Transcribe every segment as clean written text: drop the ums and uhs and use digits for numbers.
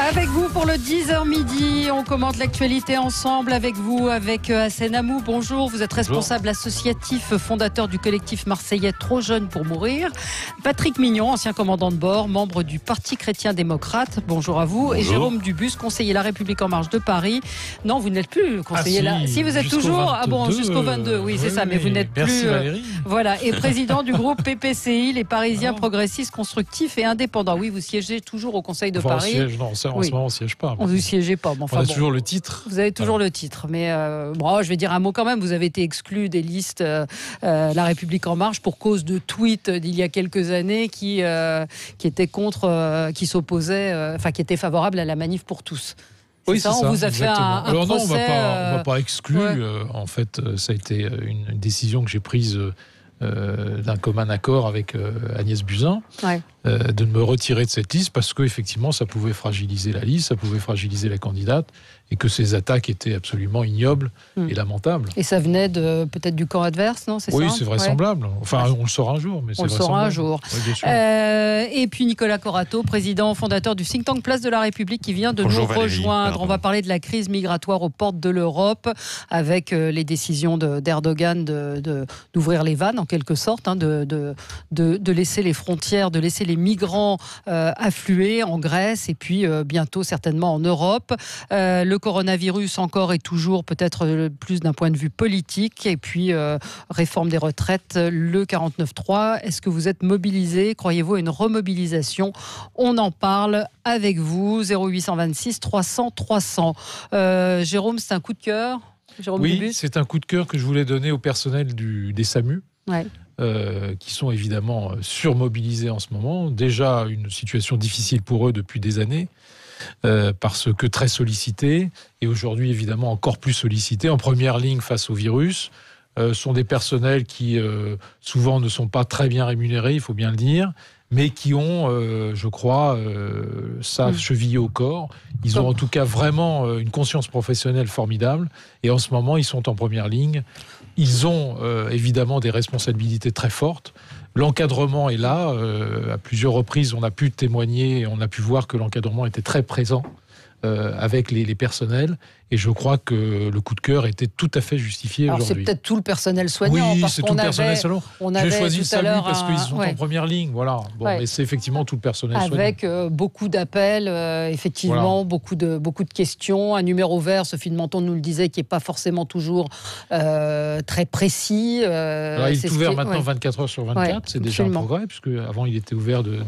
Avec vous pour le 10h midi, on commente l'actualité ensemble avec vous, avec Hassen Amou. Bonjour, vous êtes responsable associatif, fondateur du collectif marseillais Trop Jeune pour Mourir. Patrick Mignon, ancien commandant de bord, membre du Parti chrétien-démocrate. Bonjour à vous. Bonjour. Et Jérôme Dubus, conseiller La République En Marche de Paris. Non, vous n'êtes plus conseiller là. Si vous êtes toujours, 22, jusqu'au 22, oui, c'est ça, mais vous n'êtes plus. Valérie. Voilà, et président du groupe PPCI, les Parisiens progressistes, constructifs et indépendants. Oui, vous siégez toujours au Conseil de Paris. En ce moment, on ne siège pas. Vous ne siégez pas. On a toujours le titre. Vous avez toujours le titre. Mais bon, je vais dire un mot quand même. Vous avez été exclu des listes La République En Marche pour cause de tweets d'il y a quelques années qui étaient contre, qui s'opposaient, qui étaient favorables à la manif pour tous. Oui, ça, c'est ça. On vous a fait un Alors procès. Non, on ne va pas exclure. Ouais. En fait, ça a été une décision que j'ai prise d'un commun accord avec Agnès Buzyn. Ouais. De me retirer de cette liste parce qu'effectivement ça pouvait fragiliser la liste, ça pouvait fragiliser la candidate et que ces attaques étaient absolument ignobles et lamentables. Et ça venait peut-être du camp adverse, non? C'est oui, ça c'est vraisemblable. Ouais. Enfin, on le saura un jour. Mais on le saura un jour. Oui, bien sûr. Et puis Nicolas Corato, président fondateur du think tank Place de la République qui vient de nous rejoindre. On va parler de la crise migratoire aux portes de l'Europe avec les décisions d'Erdogan d'ouvrir les vannes en quelque sorte, de laisser les frontières, de laisser les migrants affluer en Grèce et puis bientôt certainement en Europe. Le coronavirus encore et toujours peut-être plus d'un point de vue politique et puis réforme des retraites, le 49.3. Est-ce que vous êtes mobilisés? Croyez-vous à une remobilisation? On en parle avec vous. 0826 300 300. Jérôme, c'est un coup de cœur? Oui, c'est un coup de cœur que je voulais donner au personnel des SAMU. Ouais. Qui sont évidemment surmobilisés en ce moment. Déjà une situation difficile pour eux depuis des années, parce que très sollicités, et aujourd'hui évidemment encore plus sollicités, en première ligne face au virus. Sont des personnels qui souvent ne sont pas très bien rémunérés, il faut bien le dire, mais qui ont, je crois, ça chevillé au corps. Ils ont en tout cas vraiment une conscience professionnelle formidable, et en ce moment ils sont en première ligne. Ils ont évidemment des responsabilités très fortes. L'encadrement est là. À plusieurs reprises, on a pu témoigner, on a pu voir que l'encadrement était très présent avec les personnels. Et je crois que le coup de cœur était tout à fait justifié aujourd'hui. Alors c'est peut-être tout le personnel soignant. Oui, parce c'est tout le personnel soignant. J'ai choisi le SAMU parce qu'ils sont en première ligne. Voilà. Bon, mais c'est effectivement tout le personnel soignant. Avec beaucoup d'appels, effectivement, beaucoup de questions. Un numéro vert, Sophie de Menton nous le disait, qui n'est pas forcément toujours très précis. Alors, il est ouvert maintenant 24 heures sur 24. C'est déjà un progrès, puisque avant il était ouvert de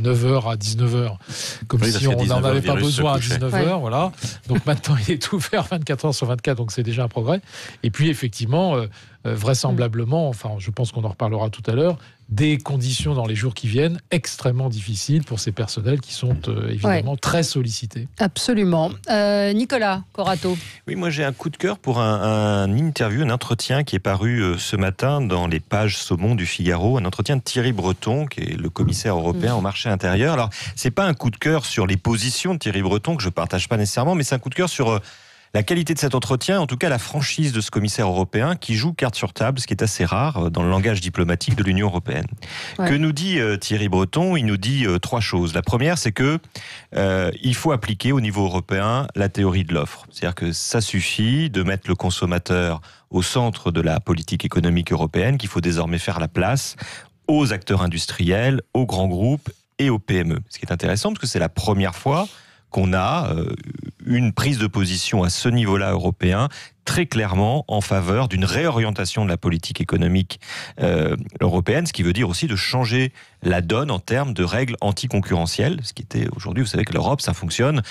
9h à 19h. Comme si on n'en avait pas besoin à 19h. Voilà. Donc maintenant il est ouvert 24 heures sur 24, donc c'est déjà un progrès. Et puis effectivement, vraisemblablement, enfin je pense qu'on en reparlera tout à l'heure, des conditions dans les jours qui viennent extrêmement difficiles pour ces personnels qui sont évidemment très sollicités. Absolument. Nicolas Corato. Oui, moi j'ai un coup de cœur pour un interview, un entretien qui est paru ce matin dans les pages saumon du Figaro, un entretien de Thierry Breton, qui est le commissaire européen au marché intérieur. Alors, c'est pas un coup de cœur sur les positions de Thierry Breton, que je partage pas nécessairement, mais c'est un coup de cœur sur la qualité de cet entretien, en tout cas la franchise de ce commissaire européen qui joue carte sur table, ce qui est assez rare dans le langage diplomatique de l'Union européenne. Ouais. Que nous dit Thierry Breton? Il nous dit trois choses. La première, c'est que il faut appliquer au niveau européen la théorie de l'offre. C'est-à-dire que ça suffit de mettre le consommateur au centre de la politique économique européenne, qu'il faut désormais faire la place aux acteurs industriels, aux grands groupes et aux PME. Ce qui est intéressant, parce que c'est la première fois qu'on a une prise de position à ce niveau-là européen, très clairement en faveur d'une réorientation de la politique économique européenne, ce qui veut dire aussi de changer la donne en termes de règles anticoncurrentielles, ce qui était aujourd'hui, vous savez que l'Europe, ça fonctionne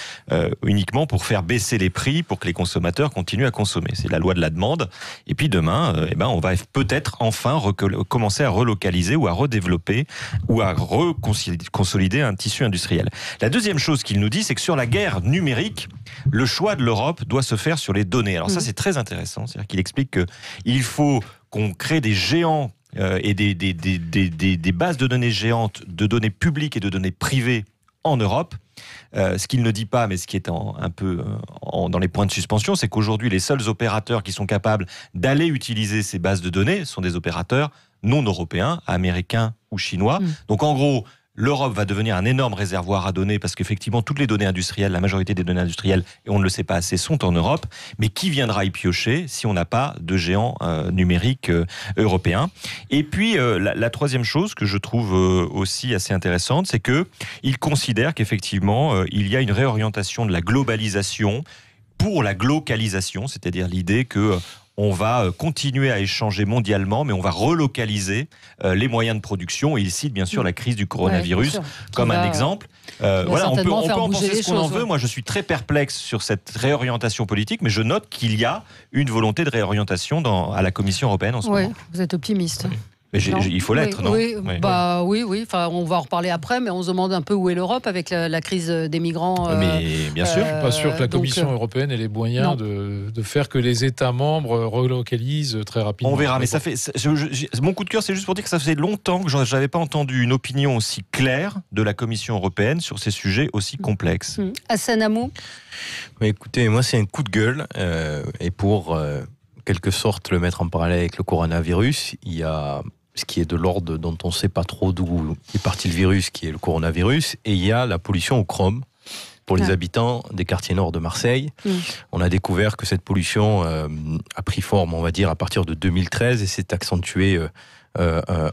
uniquement pour faire baisser les prix, pour que les consommateurs continuent à consommer. C'est la loi de la demande. Et puis demain, on va peut-être enfin commencer à relocaliser ou à redévelopper ou à consolider un tissu industriel. La deuxième chose qu'il nous dit, c'est que sur la guerre numérique, le choix de l'Europe doit se faire sur les données. Alors ça, c'est très intéressant. C'est-à-dire qu'il explique qu'il faut qu'on crée des géants et des bases de données géantes, de données publiques et de données privées en Europe. Ce qu'il ne dit pas, mais ce qui est un peu dans les points de suspension, c'est qu'aujourd'hui, les seuls opérateurs qui sont capables d'aller utiliser ces bases de données sont des opérateurs non européens, américains ou chinois. Donc en gros, l'Europe va devenir un énorme réservoir à données parce qu'effectivement, toutes les données industrielles, la majorité des données industrielles, et on ne le sait pas assez, sont en Europe. Mais qui viendra y piocher si on n'a pas de géants numériques européens? Et puis, la troisième chose que je trouve aussi assez intéressante, c'est qu'il considère qu'effectivement, il y a une réorientation de la globalisation pour la glocalisation, c'est-à-dire l'idée que on va continuer à échanger mondialement, mais on va relocaliser les moyens de production. Et il cite bien sûr la crise du coronavirus comme un exemple. Voilà, on peut en penser ce qu'on en veut. Moi, je suis très perplexe sur cette réorientation politique, mais je note qu'il y a une volonté de réorientation à la Commission européenne en ce moment. Vous êtes optimiste. Mais il faut l'être, non? Oui. Enfin, on va en reparler après, mais on se demande un peu où est l'Europe avec la crise des migrants. Mais bien sûr. Je ne suis pas sûr que la Commission européenne ait les moyens de faire que les États membres relocalisent très rapidement. On verra, mais mon coup de cœur, c'est juste pour dire que ça faisait longtemps que je n'avais pas entendu une opinion aussi claire de la Commission européenne sur ces sujets aussi complexes. Hassan Amou. Écoutez, moi, c'est un coup de gueule. Et pour quelque sorte le mettre en parallèle avec le coronavirus, il y a ce qui est de l'ordre dont on ne sait pas trop d'où est parti le virus, qui est le coronavirus, et il y a la pollution au chrome pour les habitants des quartiers nord de Marseille. On a découvert que cette pollution a pris forme, on va dire, à partir de 2013 et s'est accentuée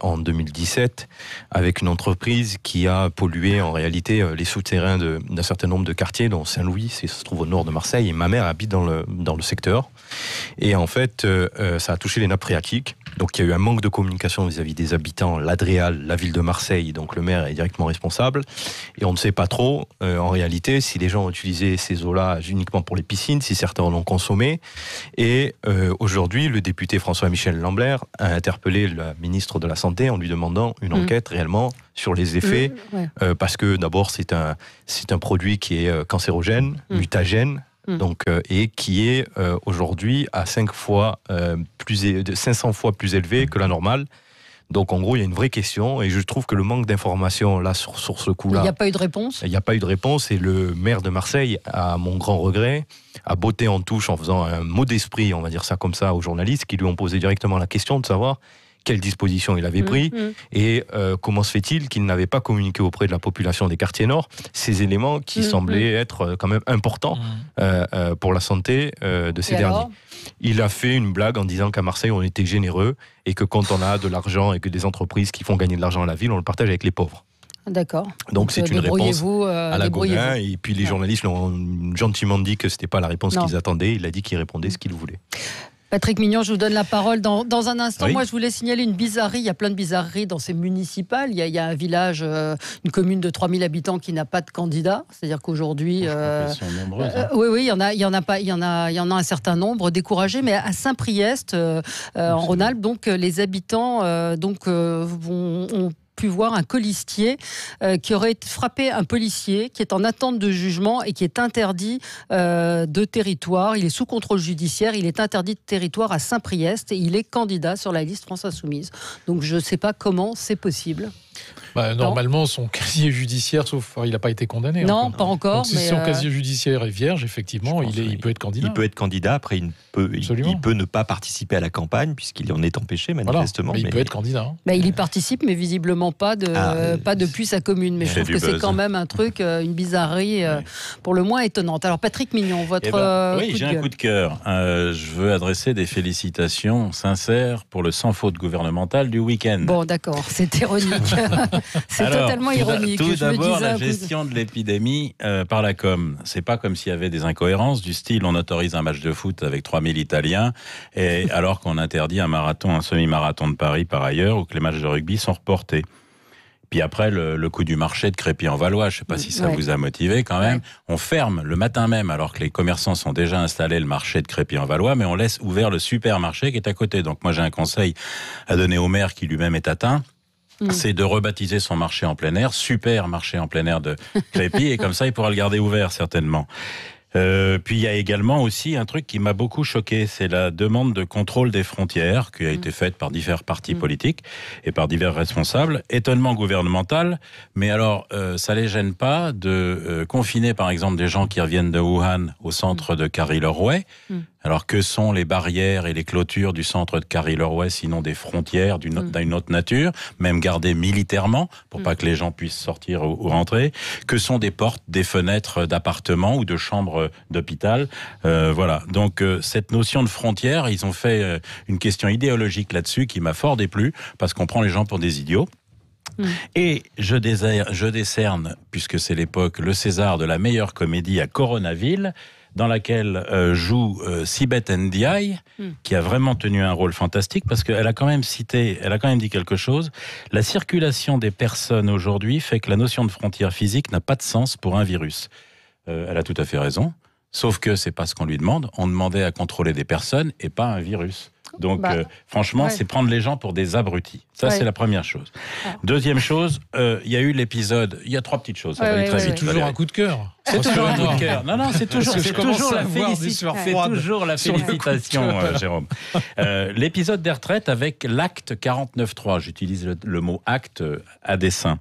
en 2017 avec une entreprise qui a pollué en réalité les souterrains d'un certain nombre de quartiers, dont Saint-Louis, ça se trouve au nord de Marseille, et ma mère habite dans le secteur. Et en fait, ça a touché les nappes phréatiques. Donc il y a eu un manque de communication vis-à-vis des habitants, l'Adréal, la ville de Marseille, donc le maire est directement responsable. Et on ne sait pas trop, en réalité, si les gens ont utilisé ces eaux-là uniquement pour les piscines, si certains en ont consommé. Et aujourd'hui, le député François-Michel Lambert a interpellé la ministre de la Santé en lui demandant une enquête réellement sur les effets, parce que d'abord c'est un produit qui est cancérogène, mutagène, donc, et qui est aujourd'hui à 500 fois plus élevé que la normale. Donc en gros, il y a une vraie question et je trouve que le manque d'informations là sur ce coup-là... Il n'y a pas eu de réponse ? Il n'y a pas eu de réponse et le maire de Marseille, à mon grand regret, a botté en touche en faisant un mot d'esprit, on va dire ça comme ça, aux journalistes qui lui ont posé directement la question de savoir quelles dispositions il avait pris et comment se fait-il qu'il n'avait pas communiqué auprès de la population des quartiers nord ces éléments qui semblaient être quand même importants pour la santé de ces derniers. Il a fait une blague en disant qu'à Marseille on était généreux et que quand on a de l'argent et que des entreprises qui font gagner de l'argent à la ville, on le partage avec les pauvres. D'accord. Donc c'est une réponse à la Gaudin et puis les journalistes l'ont gentiment dit que c'était pas la réponse qu'ils attendaient, il a dit qu'il répondait ce qu'il voulait. Patrick Mignon, je vous donne la parole dans un instant. Moi, je voulais signaler une bizarrerie. Il y a plein de bizarreries dans ces municipales. Il y a un village, une commune de 3000 habitants qui n'a pas de candidat. C'est-à-dire qu'aujourd'hui... Elles sont nombreuses. Oui, il y en a un certain nombre découragés. Mais à Saint-Priest, en Rhône-Alpes, donc, les habitants ont pu voir un colistier qui aurait frappé un policier qui est en attente de jugement et qui est interdit de territoire. Il est sous contrôle judiciaire, il est interdit de territoire à Saint-Priest et il est candidat sur la liste France Insoumise. Donc je ne sais pas comment c'est possible. Normalement, son casier judiciaire, il n'a pas été condamné. Non, pas encore. Donc, si son casier judiciaire est vierge, effectivement, il peut être candidat. Il peut être candidat, après il peut ne pas participer à la campagne, puisqu'il en est empêché manifestement. Voilà, mais il peut être candidat. Il y participe, mais visiblement pas depuis sa commune. Mais je trouve que c'est quand même un truc, une bizarrerie pour le moins étonnante. Alors Patrick Mignon, votre oui, j'ai un coup de cœur. Je veux adresser des félicitations sincères pour le sans faute gouvernemental du week-end. Bon, d'accord, c'est ironique. C'est totalement ironique. Tout d'abord, la gestion de l'épidémie par la com. C'est pas comme s'il y avait des incohérences du style on autorise un match de foot avec 3000 Italiens et alors qu'on interdit un semi-marathon de Paris par ailleurs ou que les matchs de rugby sont reportés. Puis après, le coup du marché de Crépy-en-Valois, je ne sais pas si ça vous a motivé quand même. On ferme le matin même, alors que les commerçants sont déjà installés, le marché de Crépy-en-Valois, mais on laisse ouvert le supermarché qui est à côté. Donc moi, j'ai un conseil à donner au maire qui lui-même est atteint. C'est de rebaptiser son marché en plein air, super marché en plein air de Crépy, et comme ça, il pourra le garder ouvert certainement. Puis il y a également aussi un truc qui m'a beaucoup choqué, c'est la demande de contrôle des frontières qui a été faite par divers partis politiques et par divers responsables. Étonnement gouvernemental, mais alors ça les gêne pas de confiner par exemple des gens qui reviennent de Wuhan au centre de Carry-leur-Way. Alors que sont les barrières et les clôtures du centre de Carry-leur-Way, sinon des frontières d'une autre nature, même gardées militairement pour pas que les gens puissent sortir ou rentrer. Que sont des portes, des fenêtres d'appartements ou de chambres d'hôpital. Voilà. Donc cette notion de frontière, ils ont fait une question idéologique là-dessus qui m'a fort déplu parce qu'on prend les gens pour des idiots. Et je décerne, puisque c'est l'époque, le César de la meilleure comédie à Coronaville, dans laquelle joue Sibeth Ndiaye, qui a vraiment tenu un rôle fantastique, parce qu'elle a quand même dit quelque chose. La circulation des personnes aujourd'hui fait que la notion de frontière physique n'a pas de sens pour un virus. Elle a tout à fait raison, sauf que c'est pas ce qu'on lui demande. On demandait à contrôler des personnes et pas un virus. Donc, franchement, c'est prendre les gens pour des abrutis. Ça, c'est la première chose. Deuxième chose, il y a eu l'épisode... Il y a 3 petites choses. Ça va aller très vite. C'est toujours un coup de cœur. C'est toujours un coup de cœur. Non, c'est toujours la félicitation, Jérôme. L'épisode des retraites avec l'acte 49.3. J'utilise le mot acte à dessein.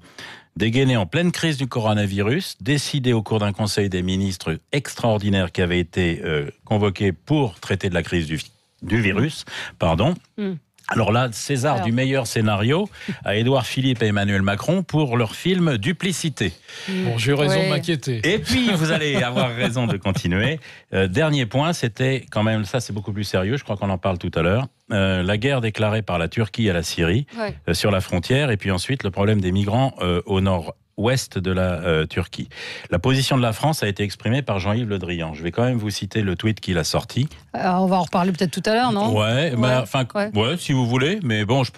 Dégainé en pleine crise du coronavirus, décidé au cours d'un conseil des ministres extraordinaire qui avait été convoqué pour traiter de la crise du virus, pardon. Alors là, César du meilleur scénario à Édouard Philippe et Emmanuel Macron pour leur film Duplicité. Bon, j'ai eu raison de m'inquiéter. Et puis, vous allez avoir raison de continuer. Dernier point, c'était quand même, ça c'est beaucoup plus sérieux, je crois qu'on en parle tout à l'heure, la guerre déclarée par la Turquie à la Syrie sur la frontière, et puis ensuite le problème des migrants au nord-ouest de la Turquie. La position de la France a été exprimée par Jean-Yves Le Drian. Je vais quand même vous citer le tweet qu'il a sorti. On va en reparler peut-être tout à l'heure, non ? Ouais, si vous voulez, mais bon, ça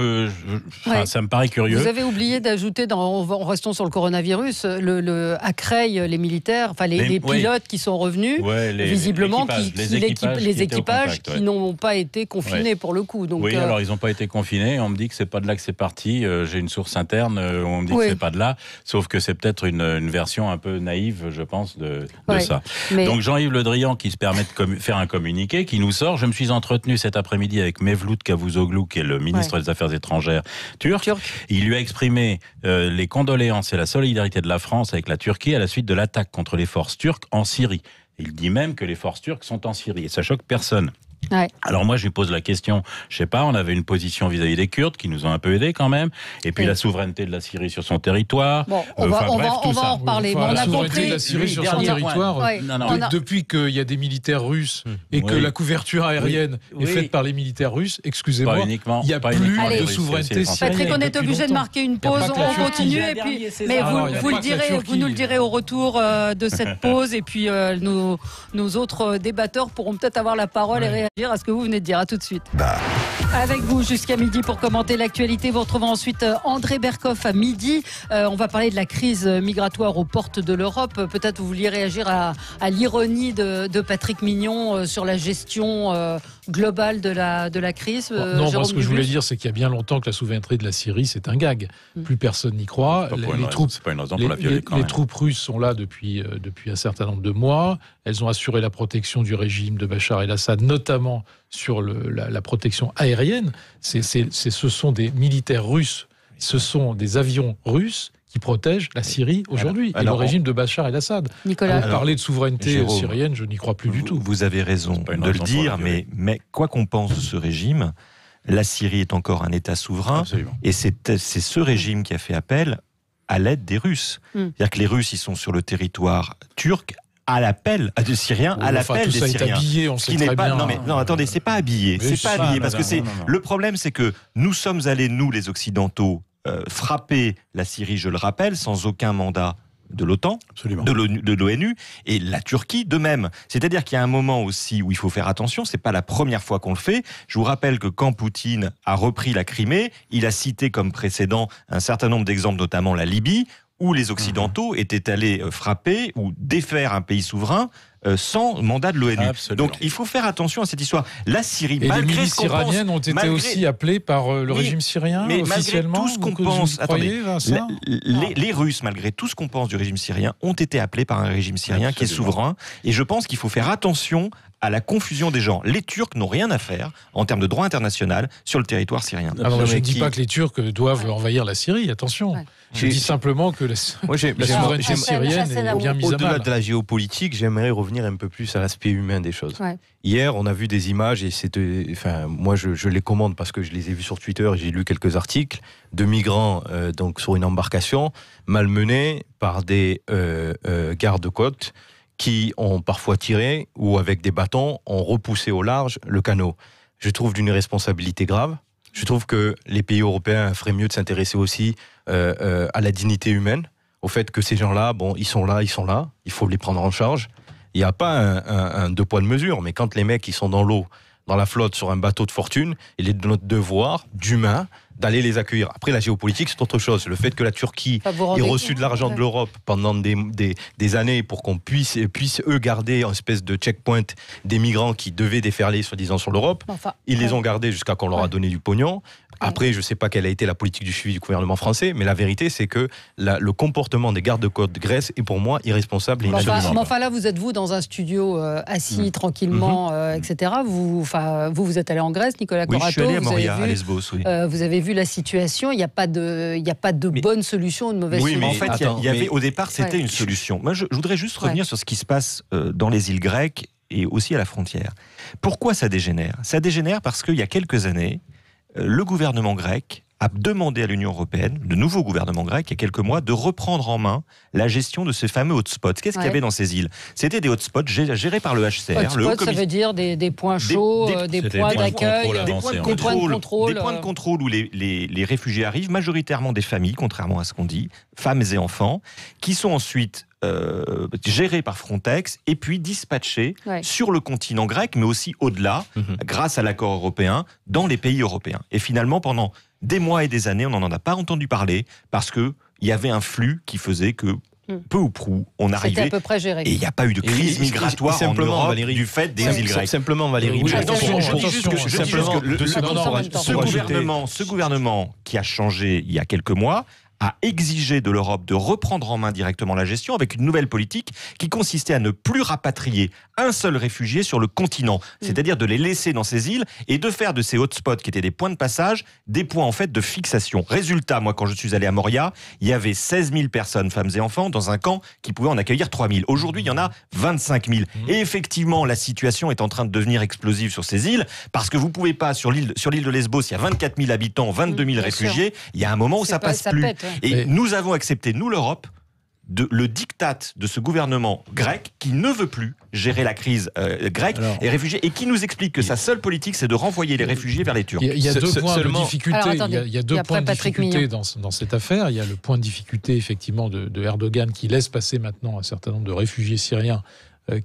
me paraît curieux. Vous avez oublié d'ajouter, restons sur le coronavirus, à Creil, les militaires, enfin les pilotes qui sont revenus, visiblement, les équipages qui n'ont pas été confinés pour le coup. Donc, alors ils n'ont pas été confinés, on me dit que c'est pas de là que c'est parti, j'ai une source interne, on me dit que c'est pas de là, sauf que c'est peut-être une version un peu naïve, je pense, de ça. Donc Jean-Yves Le Drian qui se permet de faire un communiqué, qui nous sort. Je me suis entretenu cet après-midi avec Mevlut Cavusoglu, qui est le ministre des Affaires étrangères turc. Il lui a exprimé les condoléances et la solidarité de la France avec la Turquie à la suite de l'attaque contre les forces turques en Syrie. Il dit même que les forces turques sont en Syrie, et ça choque personne. Alors moi je lui pose la question, je sais pas, on avait une position vis-à-vis des Kurdes qui nous ont un peu aidés quand même, et puis la souveraineté de la Syrie sur son territoire. Bon, on va en reparler. La souveraineté de la Syrie sur son territoire, depuis qu'il y a des militaires russes et que la couverture aérienne est faite par les militaires russes, excusez-moi, il n'y a plus de souveraineté syrienne. Patrick, on est obligé de marquer une pause, on continue, et puis, mais vous nous le direz au retour de cette pause, et puis nos autres débatteurs pourront peut-être avoir la parole et réagir à ce que vous venez de dire. À tout de suite. Avec vous jusqu'à midi pour commenter l'actualité. Vous retrouvez ensuite André Berkoff à midi. On va parler de la crise migratoire aux portes de l'Europe. Peut-être vous vouliez réagir à l'ironie de Patrick Mignon sur la gestion globale de la crise. Non, moi ce que je voulais dire, c'est qu'il y a bien longtemps que la souveraineté de la Syrie, c'est un gag. Plus personne n'y croit. Les troupes russes sont là depuis un certain nombre de mois. Elles ont assuré la protection du régime de Bachar el-Assad, notamment sur la protection aérienne. Ce sont des militaires russes, ce sont des avions russes qui protègent la Syrie aujourd'hui et le régime de Bachar el-Assad. Nicolas, parler de souveraineté syrienne, je n'y crois plus du tout. Vous avez raison de le dire, mais quoi qu'on pense de ce régime, la Syrie est encore un État souverain. Absolument. Et c'est ce régime qui a fait appel à l'aide des Russes. C'est-à-dire que les Russes, ils sont sur le territoire turc, à l'appel des Syriens, à l'appel des Syriens. Habillé, on sait très bien. Non, attendez, c'est pas habillé. Parce que le problème, c'est que nous sommes allés, nous, les Occidentaux, frapper la Syrie, je le rappelle, sans aucun mandat de l'OTAN, de l'ONU, et la Turquie de même. C'est-à-dire qu'il y a un moment aussi où il faut faire attention, c'est pas la première fois qu'on le fait. Je vous rappelle que quand Poutine a repris la Crimée, il a cité comme précédent un certain nombre d'exemples, notamment la Libye, où les Occidentaux étaient allés frapper ou défaire un pays souverain sans mandat de l'ONU. Absolument. Donc il faut faire attention à cette histoire. La Syrie, et malgré les milices ce qu'on iraniennes pense, ont été aussi appelées par le régime syrien, mais officiellement. Malgré tout ce qu'on pense, attendez, les Russes, malgré tout ce qu'on pense du régime syrien, ont été appelés par un régime syrien qui est souverain. Et je pense qu'il faut faire attention à la confusion des gens. Les Turcs n'ont rien à faire en termes de droit international sur le territoire syrien. Je ne dis pas que les Turcs doivent envahir la Syrie, attention. Ouais. Je dis simplement que la souveraineté syrienne est bien mise à mal. Au-delà de la géopolitique, j'aimerais revenir un peu plus à l'aspect humain des choses. Ouais. Hier, on a vu des images, et moi je les commande parce que je les ai vues sur Twitter et j'ai lu quelques articles, de migrants donc sur une embarcation malmenés par des gardes-côtes qui ont parfois tiré ou avec des bâtons ont repoussé au large le canot. Je trouve d'une irresponsabilité grave. Je trouve que les pays européens feraient mieux de s'intéresser aussi à la dignité humaine, au fait que ces gens-là, ils sont là, il faut les prendre en charge. Il n'y a pas un deux poids de mesure, mais quand les mecs ils sont dans l'eau, dans la flotte, sur un bateau de fortune, il est de notre devoir d'humain d'aller les accueillir. Après, la géopolitique, c'est autre chose. Le fait que la Turquie ait reçu de l'argent de l'Europe pendant des années pour qu'on puisse eux garder en espèce de checkpoint des migrants qui devaient déferler, soi-disant, sur l'Europe. Ils les ont gardés jusqu'à qu'on leur a donné du pognon. Après, je ne sais pas quelle a été la politique du suivi du gouvernement français, mais la vérité, c'est que le comportement des gardes-côtes de Grèce est pour moi irresponsable et inacceptable. Mais enfin là, vous êtes dans un studio assis tranquillement, etc. Vous êtes allé en Grèce, Nicolas Corato. Oui, je suis allé à Moria, à Lesbos. Oui. Vous avez vu la situation. Il n'y a pas de bonne solution ou de mauvaise solution. Oui, mais en fait, au départ, c'était une solution. Moi, je voudrais juste revenir sur ce qui se passe dans les îles grecques et aussi à la frontière. Pourquoi ça dégénère ? Ça dégénère parce qu'il y a quelques années, le gouvernement grec a demandé à l'Union européenne, le nouveau gouvernement grec, il y a quelques mois, de reprendre en main la gestion de ces fameux hotspots. Qu'est-ce qu'il y avait dans ces îles ? C'était des hotspots gérés par le HCR. Hotspots, ça veut dire des points chauds, des points d'accueil, des points de contrôle où les réfugiés arrivent, majoritairement des familles, contrairement à ce qu'on dit, femmes et enfants, qui sont ensuite gérés par Frontex et puis dispatchés sur le continent grec, mais aussi au-delà, grâce à l'accord européen, dans les pays européens. Et finalement, pendant des mois et des années, on n'en a pas entendu parler parce qu'il y avait un flux qui faisait que peu ou prou, on arrivait. C'était à peu près géré. Et il n'y a pas eu de crise migratoire en Europe Valérie, du fait des îles grecques. Simplement, Valérie. Ce gouvernement qui a changé il y a quelques mois a exigé de l'Europe de reprendre en main directement la gestion avec une nouvelle politique qui consistait à ne plus rapatrier un seul réfugié sur le continent, c'est-à-dire de les laisser dans ces îles et de faire de ces hotspots qui étaient des points de passage, des points en fait de fixation. Résultat, moi quand je suis allé à Moria, il y avait 16 000 personnes, femmes et enfants, dans un camp qui pouvait en accueillir 3 000. Aujourd'hui, il y en a 25 000. Et effectivement, la situation est en train de devenir explosive sur ces îles parce que vous pouvez pas, sur l'île de Lesbos, il y a 24 000 habitants, 22 000 réfugiés, il y a un moment où ça passe plus. Et nous avons accepté, nous l'Europe, le diktat de ce gouvernement grec qui ne veut plus gérer la crise grecque et réfugiés et qui nous explique que sa seule politique c'est de renvoyer les réfugiés vers les Turcs. Il y a deux points de difficulté. Il y a deux points de difficulté dans cette affaire. Il y a le point de difficulté effectivement de Erdogan qui laisse passer maintenant un certain nombre de réfugiés syriens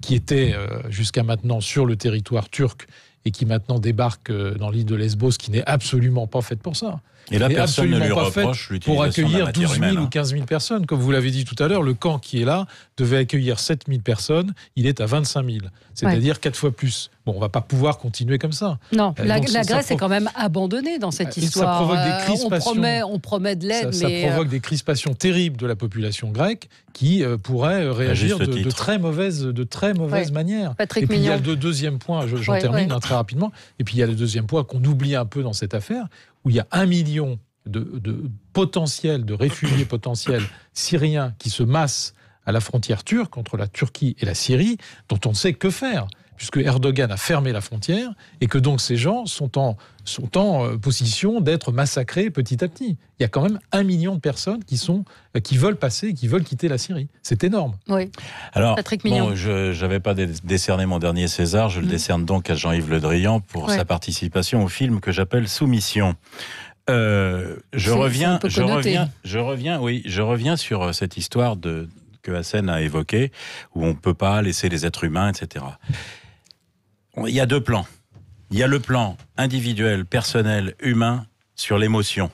qui étaient jusqu'à maintenant sur le territoire turc et qui maintenant débarquent dans l'île de Lesbos, qui n'est absolument pas faite pour ça. Et là, personne ne lui reproche l'utilisation pour accueillir 12 000 humaine, ou 15 000 personnes. Comme vous l'avez dit tout à l'heure, le camp qui est là devait accueillir 7 000 personnes. Il est à 25 000, c'est-à-dire 4 fois plus. Bon, on ne va pas pouvoir continuer comme ça. Non, la Grèce est quand même abandonnée dans cette histoire. Ça provoque des crispations. On promet de l'aide, mais... Ça provoque des crispations terribles de la population grecque qui pourrait réagir de très mauvaise manière. Patrick Et puis il y a Mignon. le deuxième point, j'en termine très rapidement, et puis il y a le deuxième point qu'on oublie un peu dans cette affaire, où il y a 1 million de réfugiés potentiels syriens qui se massent à la frontière turque entre la Turquie et la Syrie, dont on ne sait que faire, puisque Erdogan a fermé la frontière et que donc ces gens sont en position d'être massacrés petit à petit. Il y a quand même 1 million de personnes qui veulent passer, qui veulent quitter la Syrie. C'est énorme. Oui. Alors, Patrick Mignon. je n'avais pas décerné mon dernier César, je le décerne donc à Jean-Yves Le Drian pour sa participation au film que j'appelle Soumission. Je reviens sur cette histoire que Hassen a évoquée, où on ne peut pas laisser les êtres humains, etc. Il y a 2 plans. Il y a le plan individuel, personnel, humain, sur l'émotion.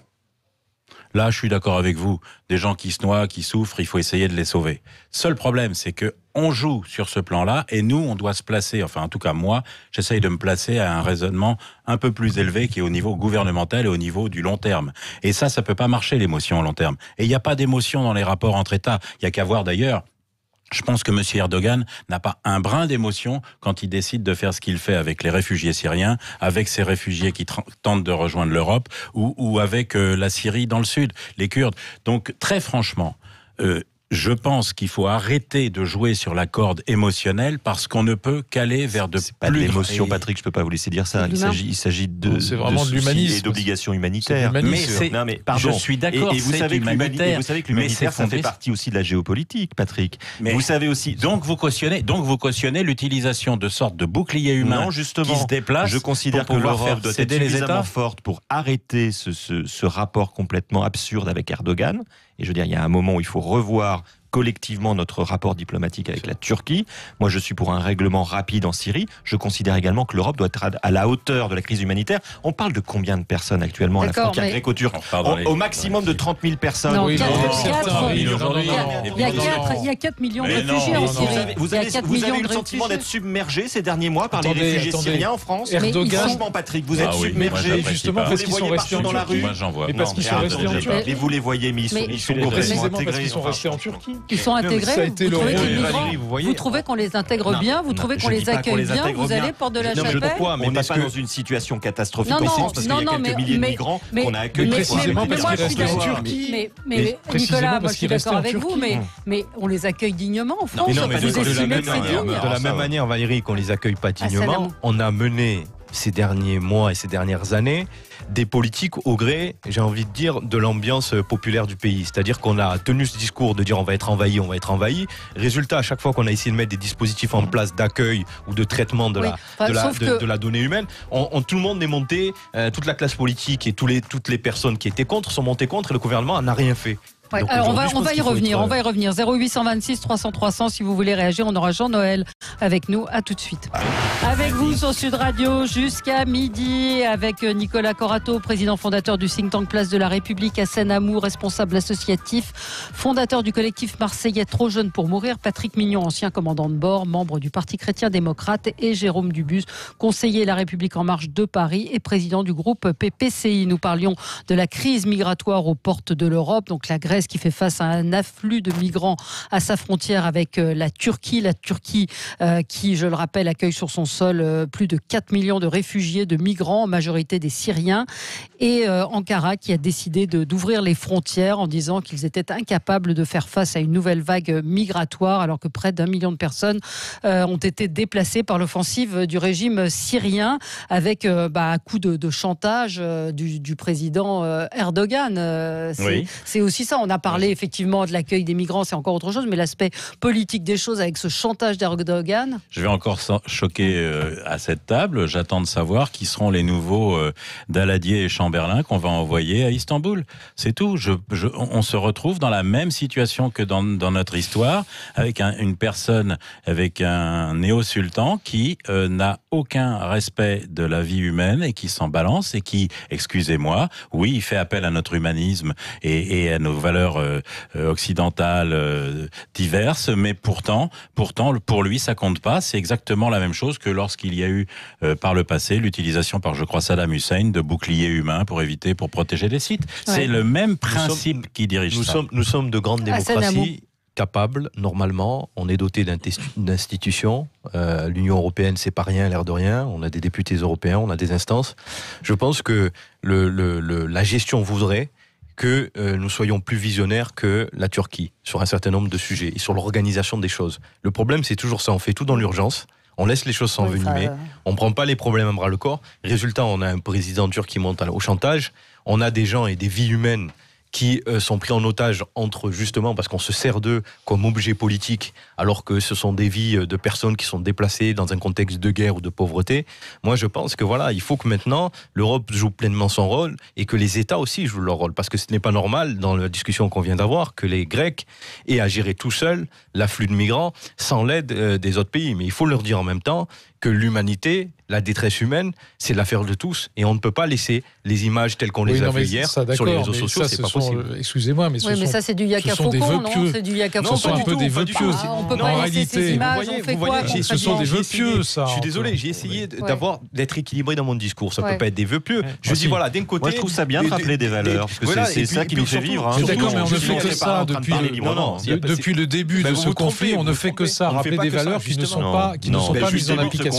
Là, je suis d'accord avec vous. Des gens qui se noient, qui souffrent, il faut essayer de les sauver. Seul problème, c'est que on joue sur ce plan-là et nous, on doit se placer, enfin en tout cas moi, j'essaye de me placer à un raisonnement un peu plus élevé qui est au niveau gouvernemental et au niveau du long terme. Et ça peut pas marcher l'émotion au long terme. Et il n'y a pas d'émotion dans les rapports entre États. Il y a qu'à voir d'ailleurs. Je pense que M. Erdogan n'a pas un brin d'émotion quand il décide de faire ce qu'il fait avec les réfugiés syriens, avec ces réfugiés qui tentent de rejoindre l'Europe, ou avec la Syrie dans le sud, les Kurdes. Donc très franchement, je pense qu'il faut arrêter de jouer sur la corde émotionnelle parce qu'on ne peut qu'aller vers de c'est pas de l'émotion, Patrick, je peux pas vous laisser dire ça. Il s'agit de l'humanisme et d'obligations humanitaires. Je suis d'accord, et vous savez que l'humanitaire, ça fait partie aussi de la géopolitique, Patrick. Mais vous savez aussi. Donc vous cautionnez l'utilisation de sortes de boucliers humains qui se déplacent. Je considère que l'Europe doit être suffisamment forte pour arrêter ce rapport complètement absurde avec Erdogan. Et je veux dire, il y a un moment où il faut revoir collectivement notre rapport diplomatique avec la Turquie. Moi, je suis pour un règlement rapide en Syrie. Je considère également que l'Europe doit être à la hauteur de la crise humanitaire. On parle de combien de personnes actuellement à la frontière gréco-turque ? Au maximum de 30 000 personnes. Non, il y a 4 millions de réfugiés en Syrie. Vous avez eu le sentiment d'être submergé ces derniers mois par les réfugiés syriens en France ? Franchement, Patrick, vous êtes submergé. Justement parce qu'ils sont restés dans la rue. Mais parce qu'ils sont restés en Turquie. Et vous les voyez, mais ils sont précisément parce qu'ils sont restés en Turquie. Ils sont intégrés. Vous trouvez qu'on les intègre bien, vous trouvez qu'on les accueille bien, vous allez porte de la Chapelle. On n'est pas dans une situation catastrophique en France parce qu'il y a quelques milliers de migrants qu'on a accueillis. Précisément parce qu'ils restent en Turquie. Mais Nicolas, moi je suis d'accord avec vous, mais on les accueille dignement en France. De la même manière, Valérie, qu'on les accueille pas dignement, on a mené ces derniers mois et ces dernières années des politiques au gré, j'ai envie de dire, de l'ambiance populaire du pays. C'est-à-dire qu'on a tenu ce discours de dire on va être envahi. Résultat, à chaque fois qu'on a essayé de mettre des dispositifs en place d'accueil ou de traitement de la donnée humaine, tout le monde est monté, toute la classe politique et toutes les personnes qui étaient contre sont montées contre et le gouvernement n'en a rien fait. Ouais, alors on va y revenir. 0826 300 300 si vous voulez réagir. On aura Jean-Noël avec nous. À tout de suite. Avec vous sur Sud Radio jusqu'à midi avec Nicolas Corato, président fondateur du think tank Place de la République, Hassan Amou, responsable associatif, fondateur du collectif marseillais Trop jeune pour mourir, Patrick Mignon, ancien commandant de bord, membre du Parti chrétien-démocrate, et Jérôme Dubus, conseiller La République en marche de Paris et président du groupe PPCI. Nous parlions de la crise migratoire aux portes de l'Europe, donc la Grèce qui fait face à un afflux de migrants à sa frontière avec la Turquie. La Turquie qui, je le rappelle, accueille sur son sol plus de 4 millions de réfugiés, de migrants, en majorité des Syriens. Et Ankara qui a décidé d'ouvrir les frontières en disant qu'ils étaient incapables de faire face à une nouvelle vague migratoire alors que près d'1 million de personnes ont été déplacées par l'offensive du régime syrien avec un coup de chantage du président Erdogan. C'est aussi ça. On a parlé effectivement de l'accueil des migrants, c'est encore autre chose, mais l'aspect politique des choses avec ce chantage d'Erdogan. Je vais encore choquer à cette table. J'attends de savoir qui seront les nouveaux Daladier et Chamberlain qu'on va envoyer à Istanbul. C'est tout. On se retrouve dans la même situation que dans notre histoire, avec une personne, avec un néo-sultan qui n'a aucun respect de la vie humaine et qui s'en balance et qui, excusez-moi, oui, il fait appel à notre humanisme et à nos valeurs occidentales diverses, mais pourtant, pour lui, ça compte pas. C'est exactement la même chose que lorsqu'il y a eu par le passé l'utilisation par, je crois, Saddam Hussein de boucliers humains pour protéger les sites. Ouais. C'est le même principe qui dirige ça. Nous sommes de grandes démocraties capables, normalement. On est doté d'institutions. L'Union européenne, c'est pas rien, l'air de rien. On a des députés européens, on a des instances. Je pense que la gestion voudrait que nous soyons plus visionnaires que la Turquie sur un certain nombre de sujets et sur l'organisation des choses. Le problème, c'est toujours ça. On fait tout dans l'urgence. On laisse les choses s'envenimer. On ne prend pas les problèmes à bras le corps. Résultat, on a un président turc qui monte au chantage. On a des gens et des vies humaines qui sont pris en otage justement parce qu'on se sert d'eux comme objet politique, alors que ce sont des vies de personnes qui sont déplacées dans un contexte de guerre ou de pauvreté. Moi, je pense que il faut que maintenant l'Europe joue pleinement son rôle et que les États aussi jouent leur rôle, parce que ce n'est pas normal, dans la discussion qu'on vient d'avoir, que les Grecs aient à gérer tout seuls l'afflux de migrants sans l'aide des autres pays. Mais il faut leur dire en même temps que l'humanité, la détresse humaine, c'est l'affaire de tous. Et on ne peut pas laisser les images telles qu'on les a vues hier sur les réseaux sociaux, c'est pas possible. Excusez-moi, mais mais ça c'est du yaka faucon, non? C'est du yaka faucon. Ce sont un peu des vœux pieux. On peut pas laisser ces images, on fait quoi? Ce sont des vœux pieux, ça. Je suis désolé, j'ai essayé d'être équilibré dans mon discours. Ça peut pas être des vœux pieux. Je dis voilà, d'un côté... Moi je trouve ça bien de rappeler des valeurs, parce que c'est ça qui nous fait vivre. D'accord, mais on ne fait que ça depuis le début de ce conflit, on ne fait que ça, rappeler des valeurs qui ne sont pas mises en application.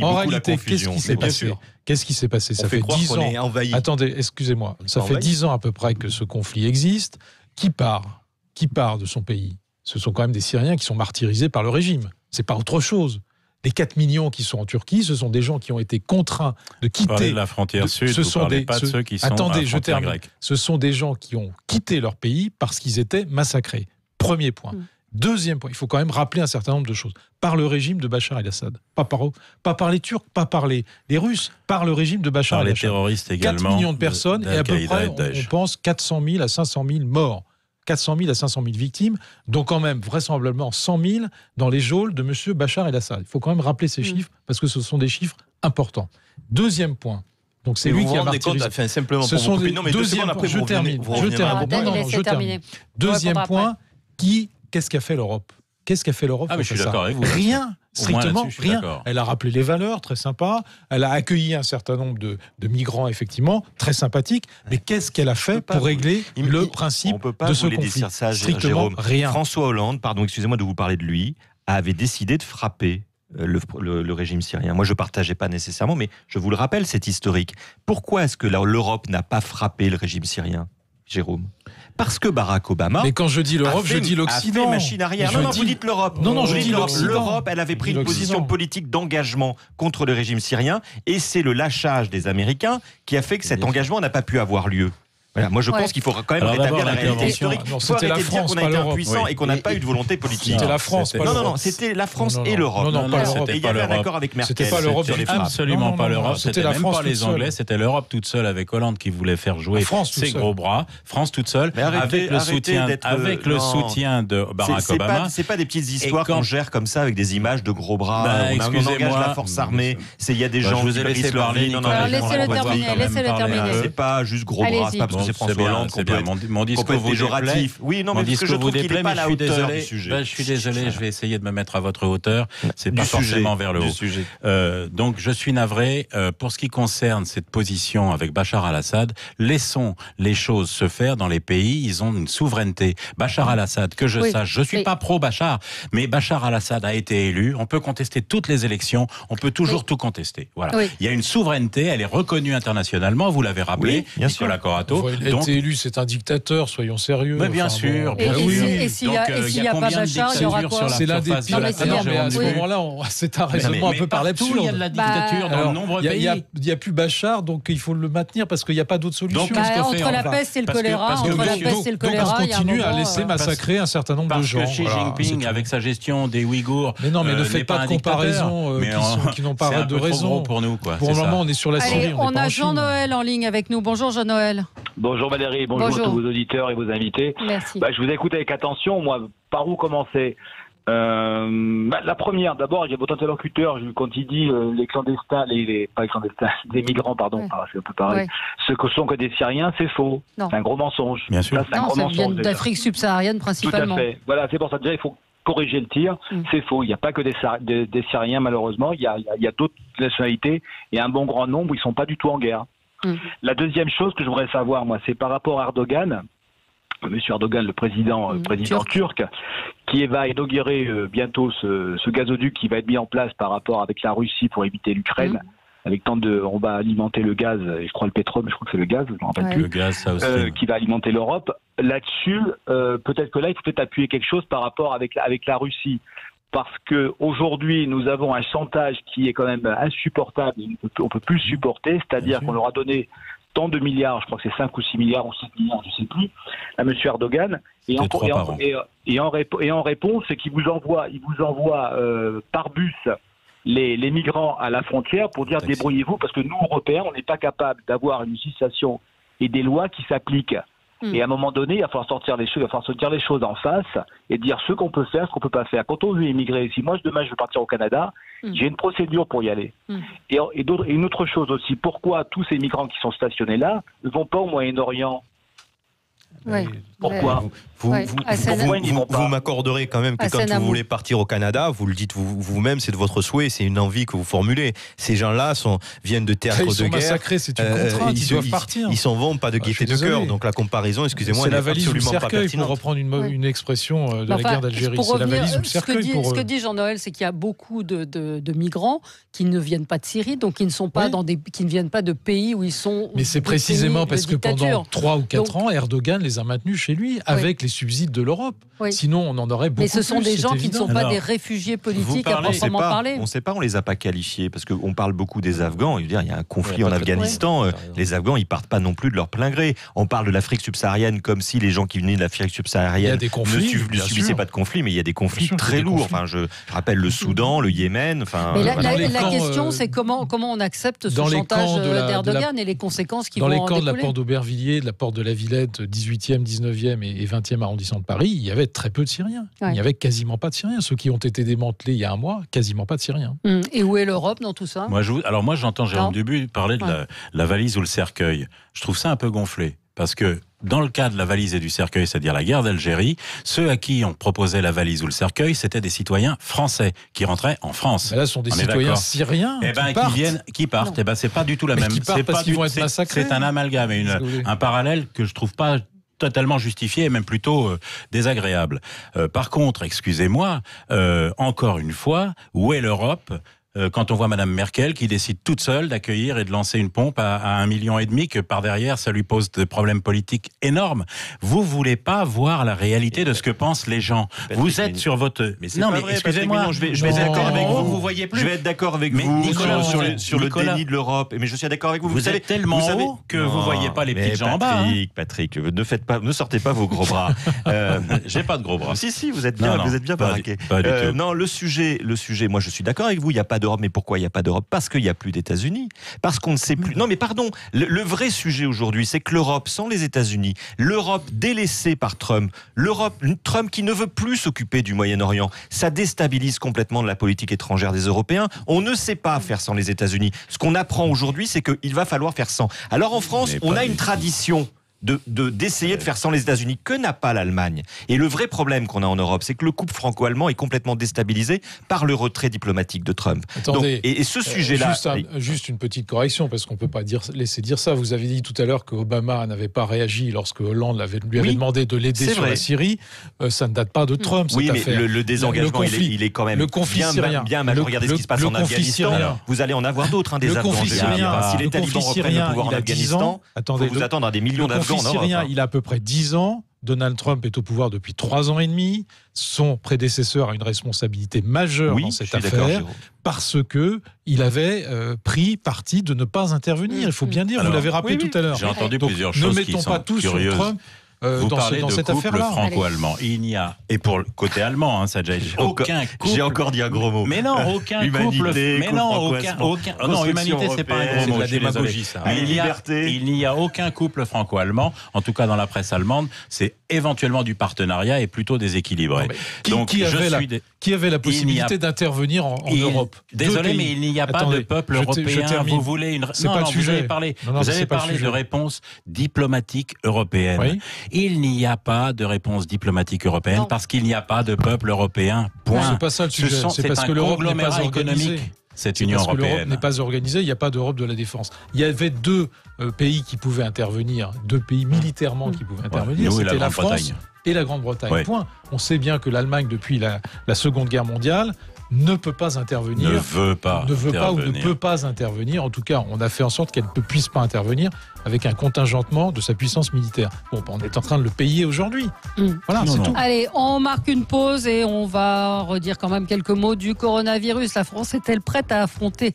En réalité, qu'est-ce qui s'est passé? Qu'est-ce qui s'est passé? Ça fait 10 ans. Attendez, excusez-moi. Ça fait 10 ans à peu près que ce conflit existe. Qui part de son pays? Ce sont quand même des Syriens qui sont martyrisés par le régime. C'est pas autre chose. Les 4 millions qui sont en Turquie, ce sont des gens qui ont été contraints de quitter... Vous parlez de la frontière sud, vous parlez pas de ceux qui sont à la frontière grecque. Ce sont des gens qui ont quitté leur pays parce qu'ils étaient massacrés. Premier point. Deuxième point, il faut quand même rappeler un certain nombre de choses. Par le régime de Bachar el-Assad. Pas par les Turcs, pas par les Russes, par le régime de Bachar el-Assad. Par les terroristes également. 4 millions de personnes et à peu près, on pense, 400 000 à 500 000 morts. 400 000 à 500 000 victimes, donc quand même vraisemblablement 100 000 dans les geôles de M. Bachar el-Assad. Il faut quand même rappeler ces chiffres parce que ce sont des chiffres importants. Deuxième point. Donc c'est lui qui a martyrisé. Ce sont des deuxième. Je termine. Deuxième point. Qu'est-ce qu'a fait l'Europe? Qu'est-ce qu'a fait l'Europe? Je suis d'accord avec vous. Rien. Strictement rien. Elle a rappelé les valeurs, très sympa. Elle a accueilli un certain nombre de migrants, effectivement, très sympathiques. Mais qu'est-ce qu'elle a fait pour régler le principe de ce conflit? Strictement rien. François Hollande, pardon, excusez-moi de vous parler de lui, avait décidé de frapper le régime syrien. Moi, je ne partageais pas nécessairement, mais je vous le rappelle, c'est historique. Pourquoi est-ce que l'Europe n'a pas frappé le régime syrien, Jérôme? Parce que Barack Obama... Mais quand je dis l'Europe, je dis l'Occident. A fait machine arrière. Non, vous dites l'Europe. Non, je dis l'Occident. L'Europe, elle avait pris une position politique d'engagement contre le régime syrien, et c'est le lâchage des Américains qui a fait que cet engagement n'a pas pu avoir lieu. Voilà, moi je pense qu'il faut quand même rétablir la réalité historique. C'était la France, qu'on a été impuissant et qu'on n'a pas eu de volonté politique. C'était la France, pas l'Europe. Non, c'était la France et l'Europe. Non, pas l'Europe. Et il y avait un accord avec Merkel. C'était pas l'Europe. Absolument pas l'Europe. C'était même pas les Anglais. C'était l'Europe toute seule avec Hollande qui voulait faire jouer ses gros bras. France toute seule, avec le soutien de Barack Obama. C'est pas des petites histoires qu'on gère comme ça avec des images de gros bras. On engage la force armée. Il y a des gens qui risquent leur vie. Laissez-le terminer. C'est pas juste gros bras. C'est pas parce que c'est François Hollande qu'on peut être mon discours vous déplaît. Oui, non, mais parce que je trouve qu'il n'est pas à la hauteur du sujet. Je suis désolé, je vais essayer de me mettre à votre hauteur. C'est pas forcément vers le haut. Donc, je suis navré. Pour ce qui concerne cette position avec Bachar al-Assad, laissons les choses se faire dans les pays. Ils ont une souveraineté. Bachar al-Assad, que je sache, je suis pas pro-Bachar, mais Bachar al-Assad a été élu. On peut contester toutes les élections. On peut toujours tout contester. Voilà. Il y a une souveraineté. Elle est reconnue internationalement. Vous l'avez rappelé, Nicolas Corato. Donc, élu, c'est un dictateur, soyons sérieux. Mais bien sûr. Et s'il n'y a pas Bachar, il y aura quoi? C'est l'un des pires. Mais à ce moment-là, c'est un raisonnement un peu par l'absurde. Il y a de la dictature dans de nombreux pays. Il n'y a plus Bachar, donc il faut le maintenir parce qu'il n'y a pas d'autre solution. Entre la peste et le choléra, donc on continue à laisser massacrer un certain nombre de gens. Parce que Xi Jinping, avec sa gestion des Ouïghours, mais non, mais ne faites pas de comparaison qui n'ont pas de raison. Pour nous, pour le moment, on est sur la Syrie. On a Jean-Noël en ligne avec nous. Bonjour Jean-Noël. Bonjour Valérie, bonjour à tous vos auditeurs et vos invités. Merci. Je vous écoute avec attention. Moi, par où commencer? La première, d'abord, il y a votre interlocuteur quand il dit les clandestins, pas les clandestins, les migrants, pardon, c'est un peu pareil. Ceux que sont que des Syriens, c'est faux. C'est un gros mensonge. Bien sûr. Ça vient d'Afrique subsaharienne principalement. Tout à fait. Voilà, c'est pour ça déjà il faut corriger le tir. C'est faux. Il n'y a pas que des Syriens malheureusement. Il y a d'autres nationalités et un bon grand nombre où ils sont pas du tout en guerre. La deuxième chose que je voudrais savoir, moi, c'est par rapport à Erdogan. Monsieur Erdogan, le président turc, qui va inaugurer bientôt ce gazoduc qui va être mis en place par rapport avec la Russie pour éviter l'Ukraine. Avec on va alimenter le gaz, et je crois le pétrole, mais je crois que c'est le gaz, je ne me rappelle plus. Le gaz, ça aussi. Qui va alimenter l'Europe. Là-dessus, peut-être que là, il faut peut-être appuyer quelque chose par rapport avec la Russie. Parce qu'aujourd'hui, nous avons un chantage qui est quand même insupportable, on peut plus le supporter, c'est-à-dire qu'on leur a donné tant de milliards, je crois que c'est 5 ou 6 milliards ou 7 milliards, je ne sais plus, à M. Erdogan, et en réponse, c'est qu'il vous envoie par bus les migrants à la frontière pour dire débrouillez-vous, parce que nous, Européens, on n'est pas capable d'avoir une législation et des lois qui s'appliquent. Et à un moment donné, il va falloir sortir les choses en face et dire ce qu'on peut faire, ce qu'on peut pas faire. Quand on veut immigrer, si moi demain je veux partir au Canada J'ai une procédure pour y aller. Et une autre chose aussi, pourquoi tous ces migrants qui sont stationnés là ne vont pas au Moyen-Orient ? Pourquoi ? Vous m'accorderez quand même que quand vous voulez partir au Canada, vous le dites vous-même, c'est de votre souhait, c'est une envie que vous formulez. Ces gens-là viennent de théâtres de guerre. Ils sont massacrés, c'est une contrainte, ils doivent partir. Ils s'en vont, pas de gaieté de cœur. Donc la comparaison, excusez-moi, n'est absolument pas pertinente. Pour reprendre une expression de la guerre d'Algérie, c'est la valise ou le cercueil. Ce que dit Jean-Noël, c'est qu'il y a beaucoup de migrants qui ne viennent pas de Syrie, donc qui ne viennent pas de pays où ils sont. Mais c'est précisément parce que pendant 3 ou 4 ans, Erdogan les a maintenus chez lui avec les subsides de l'Europe. Sinon, on en aurait beaucoup plus. Mais ce sont des gens qui ne sont pas des réfugiés politiques à proprement parler. On ne sait pas, on les a pas qualifiés parce qu'on parle beaucoup des Afghans. Il y a un conflit en Afghanistan. Les Afghans, ils partent pas non plus de leur plein gré. On parle de l'Afrique subsaharienne comme si les gens qui venaient de l'Afrique subsaharienne ne subissaient pas de conflits, mais il y a des conflits très lourds. Enfin, je rappelle le Soudan, le Yémen. Mais la question, c'est comment on accepte ce chantage d'Erdogan et les conséquences qui vont en découler. Dans les camps de la porte d'Aubervilliers, de la porte de la Villette, 18e, 19e et 20e arrondissement de Paris, il y avait très peu de Syriens. Il n'y avait quasiment pas de Syriens. Ceux qui ont été démantelés il y a un mois, quasiment pas de Syriens. Et où est l'Europe dans tout ça ? Moi, j'entends Jérôme Dubu parler de la valise ou le cercueil. Je trouve ça un peu gonflé. Parce que dans le cas de la valise et du cercueil, c'est-à-dire la guerre d'Algérie, ceux à qui on proposait la valise ou le cercueil, c'était des citoyens français qui rentraient en France. Mais là, ce sont des citoyens syriens qui partent. C'est pas du tout la même. Parce qu'ils vont être massacrés. C'est un amalgame, un parallèle que je trouve pas totalement justifié et même plutôt désagréable. Par contre, excusez-moi, encore une fois, où est l'Europe quand on voit Madame Merkel qui décide toute seule d'accueillir et de lancer une pompe à 1,5 million, que par derrière ça lui pose des problèmes politiques énormes. Vous voulez pas voir la réalité de ce que pensent les gens. Vous êtes sur votre... excusez-moi, je vais être d'accord avec vous. Vous voyez plus. Je vais être d'accord avec vous sur le déni de l'Europe. Mais je suis d'accord avec vous. Vous êtes tellement haut que vous voyez pas les petites gens en bas. Patrick, ne sortez pas vos gros bras. J'ai pas de gros bras. Si, vous êtes bien baraqué. Pas du tout. Non, le sujet, moi je suis d'accord avec vous. Il n'y a pas d'Europe. Mais pourquoi il n'y a pas d'Europe ? Parce qu'il n'y a plus d'États-Unis. Parce qu'on ne sait plus. Non, mais pardon. Le vrai sujet aujourd'hui, c'est que l'Europe, sans les États-Unis, l'Europe délaissée par Trump, Trump qui ne veut plus s'occuper du Moyen-Orient, ça déstabilise complètement la politique étrangère des Européens. On ne sait pas faire sans les États-Unis. Ce qu'on apprend aujourd'hui, c'est qu'il va falloir faire sans. Alors en France, on a une tradition d'essayer de faire sans les États-Unis, que n'a pas l'Allemagne. Et le vrai problème qu'on a en Europe, c'est que le couple franco-allemand est complètement déstabilisé par le retrait diplomatique de Trump. Attendez, et ce sujet-là... Juste une petite correction, parce qu'on ne peut pas laisser dire ça. Vous avez dit tout à l'heure qu'Obama n'avait pas réagi lorsque Hollande lui avait demandé de l'aider sur la Syrie. Ça ne date pas de Trump, cette affaire. Mais le désengagement, il est quand même bien majeur. Regardez ce qui se passe en Afghanistan. Vous allez en avoir d'autres, des Afghans. Si les talibans reprennent le pouvoir en Afghanistan, il faut vous attendre à des millions d'Afghans. Syrien, il a à peu près 10 ans. Donald Trump est au pouvoir depuis 3 ans et demi. Son prédécesseur a une responsabilité majeure dans cette affaire parce qu'il avait pris parti de ne pas intervenir. Il faut bien dire, vous l'avez rappelé tout à l'heure. J'ai entendu plusieurs choses qui sont curieuses. Sur Trump. Vous parlez dans de cette couple affaire-là. franco-allemand. Il n'y a, et pour le côté allemand, ça a déjà été, aucun couple. J'ai encore dit un gros mot. Mais non, aucun couple. Mais non, aucun. Non, humanité, c'est pas un gros mot. C'est de la démagogie, ça. Il n'y a aucun couple franco-allemand, en tout cas dans la presse allemande. C'est éventuellement du partenariat et plutôt déséquilibré. Donc, qui avait la possibilité d'intervenir en Europe? Désolé, mais il n'y a pas de peuple européen. Vous voulez une. C'est pas le sujet. Vous avez parlé de réponse diplomatique européenne. Il n'y a pas de réponse diplomatique européenne parce qu'il n'y a pas de peuple européen. Point. C'est pas ça le sujet. C'est parce que l'Europe n'est pas organisée. Cette Union européenne. Parce que l'Europe n'est pas organisée, il n'y a pas d'Europe de la défense. Il y avait 2 pays qui pouvaient intervenir, 2 pays militairement qui pouvaient intervenir. C'était la France et la Grande-Bretagne. Point. On sait bien que l'Allemagne, depuis la Seconde Guerre mondiale, ne peut pas intervenir. Ne veut pas ou ne peut pas intervenir. En tout cas, on a fait en sorte qu'elle ne puisse pas intervenir avec un contingentement de sa puissance militaire. Bon, on est en train de le payer aujourd'hui. Voilà, c'est tout. Allez, on marque une pause et on va redire quand même quelques mots du coronavirus. La France est-elle prête à affronter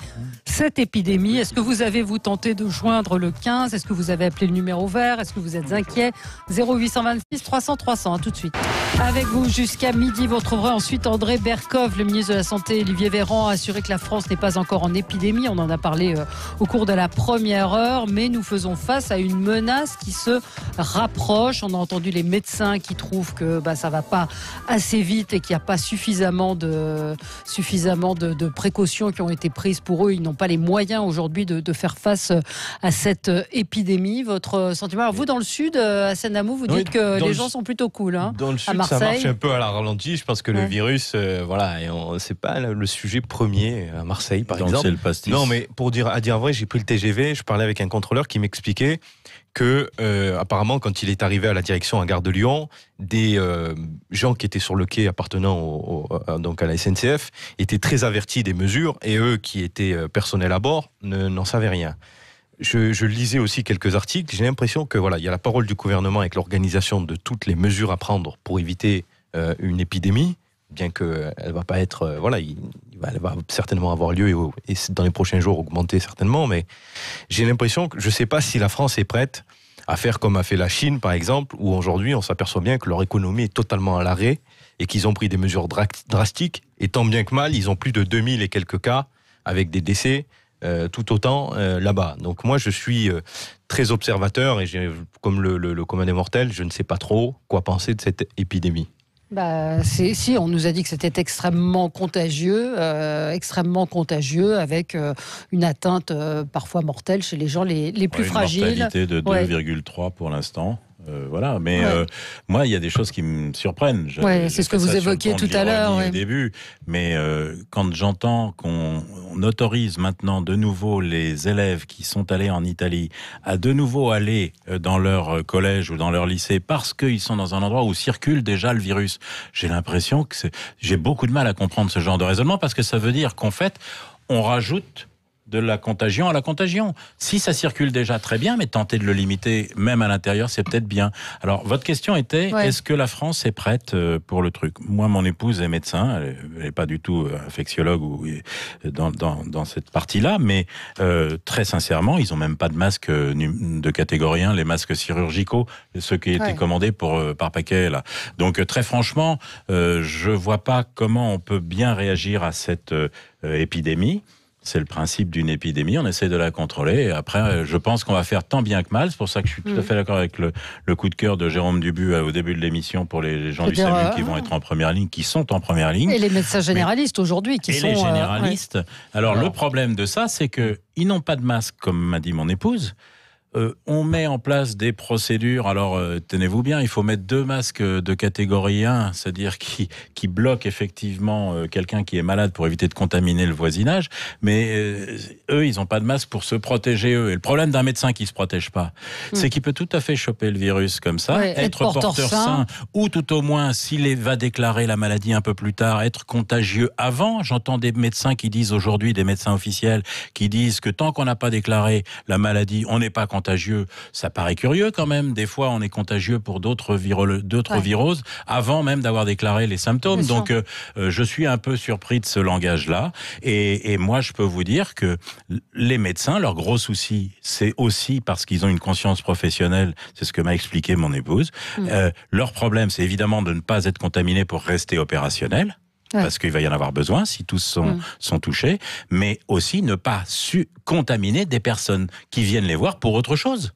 cette épidémie. Est-ce que vous avez, vous, tenté de joindre le 15 ? Est-ce que vous avez appelé le numéro vert ? Est-ce que vous êtes inquiet ? 0826 300 300, tout de suite. Avec vous jusqu'à midi, vous retrouverez ensuite André Berkoff, le ministre de la Santé. Olivier Véran a assuré que la France n'est pas encore en épidémie. On en a parlé au cours de la première heure, mais nous faisons face à une menace qui se rapproche. On a entendu les médecins qui trouvent que ça va pas assez vite et qu'il n'y a pas suffisamment de précautions qui ont été prises pour eux. Ils n'ont pas les moyens aujourd'hui de faire face à cette épidémie. Votre sentiment ? Alors vous, dans le sud, à Saint-Namou, vous dites que les gens sont plutôt cool. Dans le sud, ça marche un peu à la ralentie. Je pense que le virus, c'est pas le sujet premier à Marseille, par exemple. C'est le pastis. Non, mais à dire vrai, j'ai pris le TGV. Je parlais avec un contrôleur qui m'expliquait que, apparemment, quand il est arrivé à la direction à Gare de Lyon, des gens qui étaient sur le quai appartenant donc à la SNCF étaient très avertis des mesures, et eux, qui étaient personnels à bord, n'en savaient rien. Je lisais aussi quelques articles. J'ai l'impression que il y a la parole du gouvernement avec l'organisation de toutes les mesures à prendre pour éviter une épidémie, bien qu'elle va pas être, elle va certainement avoir lieu et dans les prochains jours augmenter certainement. Mais j'ai l'impression que je sais pas si la France est prête à faire comme a fait la Chine, par exemple, où aujourd'hui on s'aperçoit bien que leur économie est totalement à l'arrêt et qu'ils ont pris des mesures drastiques. Et tant bien que mal, ils ont plus de 2000 et quelques cas avec des décès. Tout autant là-bas. Donc moi je suis très observateur et comme le commun des mortels, je ne sais pas trop quoi penser de cette épidémie. On nous a dit que c'était extrêmement contagieux avec une atteinte parfois mortelle chez les gens les plus fragiles. Une mortalité de 2,3 pour l'instant. Mais moi, il y a des choses qui me surprennent. C'est ce que vous évoquiez tout à l'heure. Au début, mais quand j'entends qu'on autorise maintenant de nouveau les élèves qui sont allés en Italie à de nouveau aller dans leur collège ou dans leur lycée parce qu'ils sont dans un endroit où circule déjà le virus, j'ai l'impression que j'ai beaucoup de mal à comprendre ce genre de raisonnement, parce que ça veut dire qu'en fait, on rajoute de la contagion à la contagion. Si ça circule déjà, très bien, mais tenter de le limiter, même à l'intérieur, c'est peut-être bien. Alors, votre question était, est-ce que la France est prête pour le truc ? Moi, mon épouse est médecin, elle n'est pas du tout infectiologue ou dans cette partie-là, mais très sincèrement, ils n'ont même pas de masques de catégorie 1, les masques chirurgicaux, ceux qui étaient commandés par paquet, là. Donc, très franchement, je ne vois pas comment on peut bien réagir à cette épidémie. C'est le principe d'une épidémie, on essaie de la contrôler, et après, je pense qu'on va faire tant bien que mal. C'est pour ça que je suis tout à fait d'accord avec le coup de cœur de Jérôme Dubu au début de l'émission pour les gens du SAMU qui vont être en première ligne, qui sont en première ligne. Et les médecins généralistes aujourd'hui qui sont... Et les généralistes. Alors, le problème de ça, c'est qu'ils n'ont pas de masque, comme m'a dit mon épouse. On met en place des procédures, alors tenez-vous bien, il faut mettre 2 masques de catégorie 1, c'est-à-dire qui bloquent effectivement quelqu'un qui est malade pour éviter de contaminer le voisinage, mais eux, ils n'ont pas de masque pour se protéger eux. Et le problème d'un médecin qui ne se protège pas, c'est qu'il peut tout à fait choper le virus comme ça, être porteur sain, ou tout au moins, s'il va déclarer la maladie un peu plus tard, être contagieux avant. J'entends des médecins qui disent aujourd'hui, des médecins officiels, qui disent que tant qu'on n'a pas déclaré la maladie, on n'est pas contagieux. Ça paraît curieux quand même. Des fois, on est contagieux pour d'autres viroses avant même d'avoir déclaré les symptômes. Donc, je suis un peu surpris de ce langage-là. Et moi, je peux vous dire que les médecins, leur gros souci, c'est aussi parce qu'ils ont une conscience professionnelle. C'est ce que m'a expliqué mon épouse. Leur problème, c'est évidemment de ne pas être contaminé pour rester opérationnel. Parce qu'il va y en avoir besoin si tous sont touchés, mais aussi ne pas contaminer des personnes qui viennent les voir pour autre chose.